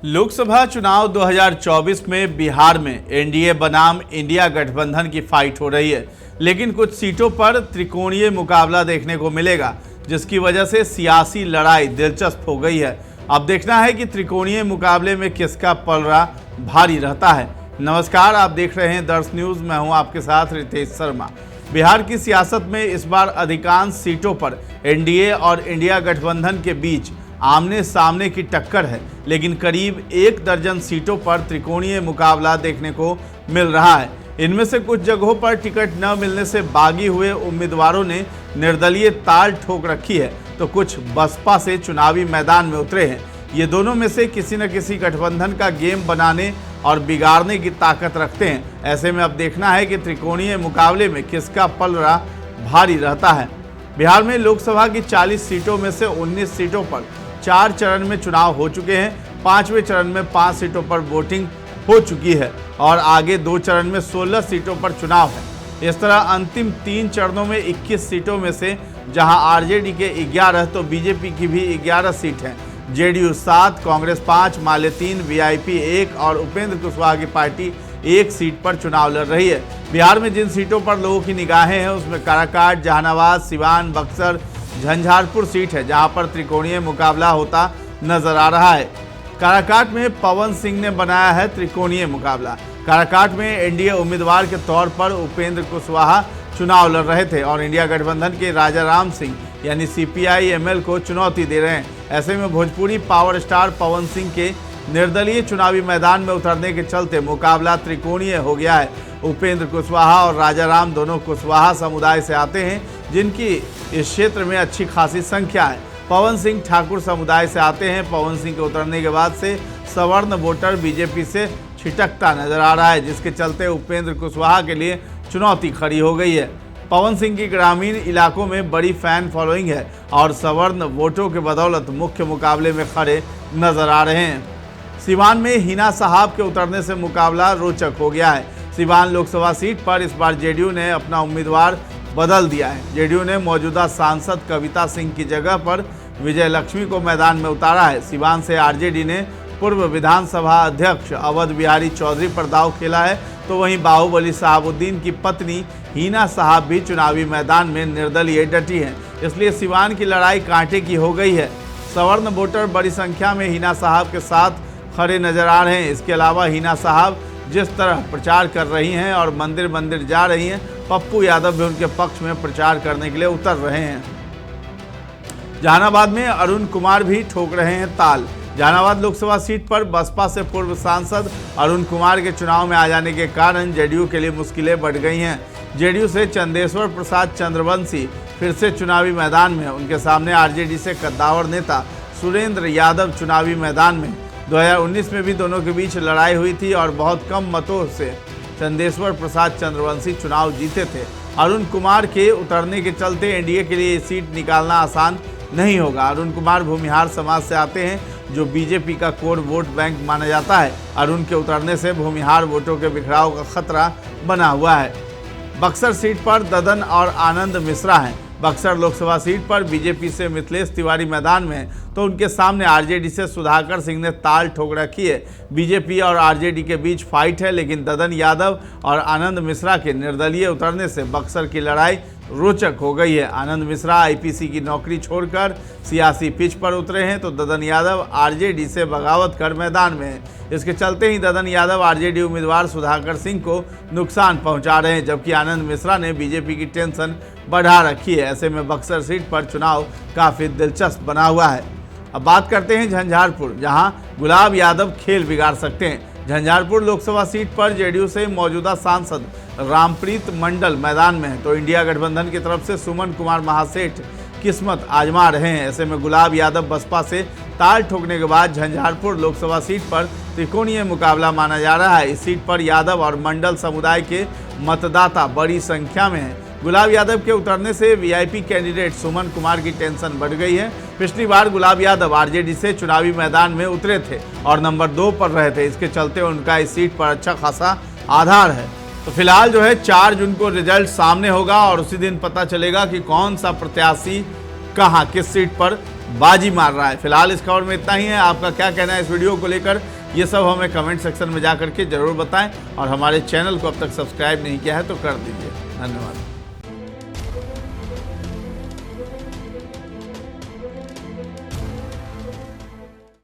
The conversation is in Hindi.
लोकसभा चुनाव 2024 में बिहार में एनडीए बनाम इंडिया गठबंधन की फाइट हो रही है, लेकिन कुछ सीटों पर त्रिकोणीय मुकाबला देखने को मिलेगा, जिसकी वजह से सियासी लड़ाई दिलचस्प हो गई है। अब देखना है कि त्रिकोणीय मुकाबले में किसका पलड़ा भारी रहता है। नमस्कार, आप देख रहे हैं दर्श न्यूज़। मैं हूं आपके साथ रितेश शर्मा। बिहार की सियासत में इस बार अधिकांश सीटों पर एनडीए और इंडिया गठबंधन के बीच आमने सामने की टक्कर है, लेकिन करीब 1 दर्जन सीटों पर त्रिकोणीय मुकाबला देखने को मिल रहा है। इनमें से कुछ जगहों पर टिकट न मिलने से बागी हुए उम्मीदवारों ने निर्दलीय ताल ठोक रखी है, तो कुछ बसपा से चुनावी मैदान में उतरे हैं। ये दोनों में से किसी न किसी गठबंधन का गेम बनाने और बिगाड़ने की ताकत रखते हैं। ऐसे में अब देखना है कि त्रिकोणीय मुकाबले में किसका पलड़ा भारी रहता है। बिहार में लोकसभा की 40 सीटों में से 19 सीटों पर 4 चरण में चुनाव हो चुके हैं। 5वें चरण में 5 सीटों पर वोटिंग हो चुकी है और आगे 2 चरण में 16 सीटों पर चुनाव है। इस तरह अंतिम 3 चरणों में 21 सीटों में से जहां आरजेडी के 11 तो बीजेपी की भी 11 सीट हैं। जेडीयू 7, कांग्रेस 5, माले 3, वीआईपी 1 और उपेंद्र कुशवाहा की पार्टी 1 सीट पर चुनाव लड़ रही है। बिहार में जिन सीटों पर लोगों की निगाहें हैं उसमें काराकाट, जहानाबाद, सिवान, बक्सर, झंझारपुर सीट है, जहां पर त्रिकोणीय मुकाबला होता नजर आ रहा है। काराकाट में पवन सिंह ने बनाया है त्रिकोणीय मुकाबला। काराकाट में एनडीए उम्मीदवार के तौर पर उपेंद्र कुशवाहा चुनाव लड़ रहे थे और इंडिया गठबंधन के राजाराम सिंह यानी सीपीआई-एमएल को चुनौती दे रहे हैं। ऐसे में भोजपुरी पावर स्टार पवन सिंह के निर्दलीय चुनावी मैदान में उतरने के चलते मुकाबला त्रिकोणीय हो गया है। उपेंद्र कुशवाहा और राजाराम दोनों कुशवाहा समुदाय से आते हैं, जिनकी इस क्षेत्र में अच्छी खासी संख्या है। पवन सिंह ठाकुर समुदाय से आते हैं। पवन सिंह के उतरने के बाद से सवर्ण वोटर बीजेपी से छिटकता नजर आ रहा है, जिसके चलते उपेंद्र कुशवाहा के लिए चुनौती खड़ी हो गई है। पवन सिंह की ग्रामीण इलाकों में बड़ी फैन फॉलोइंग है और सवर्ण वोटों के बदौलत मुख्य मुकाबले में खड़े नजर आ रहे हैं। सिवान में हिना साहब के उतरने से मुकाबला रोचक हो गया है। सिवान लोकसभा सीट पर इस बार जेडीयू ने अपना उम्मीदवार बदल दिया है। जेडीयू ने मौजूदा सांसद कविता सिंह की जगह पर विजय लक्ष्मी को मैदान में उतारा है। सिवान से आरजेडी ने पूर्व विधानसभा अध्यक्ष अवध बिहारी चौधरी पर दांव खेला है, तो वहीं बाहुबली साहबुद्दीन की पत्नी हिना साहब भी चुनावी मैदान में निर्दलीय डटी हैं। इसलिए सिवान की लड़ाई कांटे की हो गई है। सवर्ण वोटर बड़ी संख्या में हिना साहब के साथ खड़े नजर आ रहे हैं। इसके अलावा हिना साहब जिस तरह प्रचार कर रही हैं और मंदिर मंदिर जा रही हैं, पप्पू यादव भी उनके पक्ष में प्रचार करने के लिए उतर रहे हैं। जहानाबाद में अरुण कुमार भी ठोक रहे हैं ताल। जहानाबाद लोकसभा सीट पर बसपा से पूर्व सांसद अरुण कुमार के चुनाव में आ जाने के कारण जेडीयू के लिए मुश्किलें बढ़ गई हैं। जेडीयू से चंदेश्वर प्रसाद चंद्रवंशी फिर से चुनावी मैदान में। उनके सामने आरजेडी से कद्दावर नेता सुरेंद्र यादव चुनावी मैदान में। 2019 में भी दोनों के बीच लड़ाई हुई थी और बहुत कम मतों से चंदेश्वर प्रसाद चंद्रवंशी चुनाव जीते थे। अरुण कुमार के उतरने के चलते एनडीए के लिए ये सीट निकालना आसान नहीं होगा। अरुण कुमार भूमिहार समाज से आते हैं, जो बीजेपी का कोर वोट बैंक माना जाता है। अरुण के उतरने से भूमिहार वोटों के बिखराव का खतरा बना हुआ है। बक्सर सीट पर ददन और आनंद मिश्रा हैं। बक्सर लोकसभा सीट पर बीजेपी से मिथिलेश तिवारी मैदान में हैं, तो उनके सामने आरजेडी से सुधाकर सिंह ने ताल ठोक रखी है। बीजेपी और आरजेडी के बीच फाइट है, लेकिन ददन यादव और आनंद मिश्रा के निर्दलीय उतरने से बक्सर की लड़ाई रोचक हो गई है। आनंद मिश्रा आईपीसी की नौकरी छोड़कर सियासी पिच पर उतरे हैं, तो ददन यादव आरजेडी से बगावत कर मैदान में हैं। इसके चलते ही ददन यादव आरजेडी उम्मीदवार सुधाकर सिंह को नुकसान पहुंचा रहे हैं, जबकि आनंद मिश्रा ने बीजेपी की टेंशन बढ़ा रखी है। ऐसे में बक्सर सीट पर चुनाव काफ़ी दिलचस्प बना हुआ है। अब बात करते हैं झंझारपुर, जहां गुलाब यादव खेल बिगाड़ सकते हैं। झंझारपुर लोकसभा सीट पर जेडीयू से मौजूदा सांसद रामप्रीत मंडल मैदान में है, तो इंडिया गठबंधन की तरफ से सुमन कुमार महासेठ किस्मत आजमा रहे हैं। ऐसे में गुलाब यादव बसपा से ताल ठोकने के बाद झंझारपुर लोकसभा सीट पर त्रिकोणीय मुकाबला माना जा रहा है। इस सीट पर यादव और मंडल समुदाय के मतदाता बड़ी संख्या में हैं। गुलाब यादव के उतरने से वीआईपी कैंडिडेट सुमन कुमार की टेंशन बढ़ गई है। पिछली बार गुलाब यादव आरजेडी से चुनावी मैदान में उतरे थे और नंबर 2 पर रहे थे। इसके चलते उनका इस सीट पर अच्छा खासा आधार है। तो फिलहाल जो है 4 जून को रिजल्ट सामने होगा और उसी दिन पता चलेगा कि कौन सा प्रत्याशी कहां किस सीट पर बाजी मार रहा है। फिलहाल इस खबर में इतना ही है। आपका क्या कहना है इस वीडियो को लेकर, ये सब हमें कमेंट सेक्शन में जा करके जरूर बताएं और हमारे चैनल को अब तक सब्सक्राइब नहीं किया है तो कर दीजिए। धन्यवाद।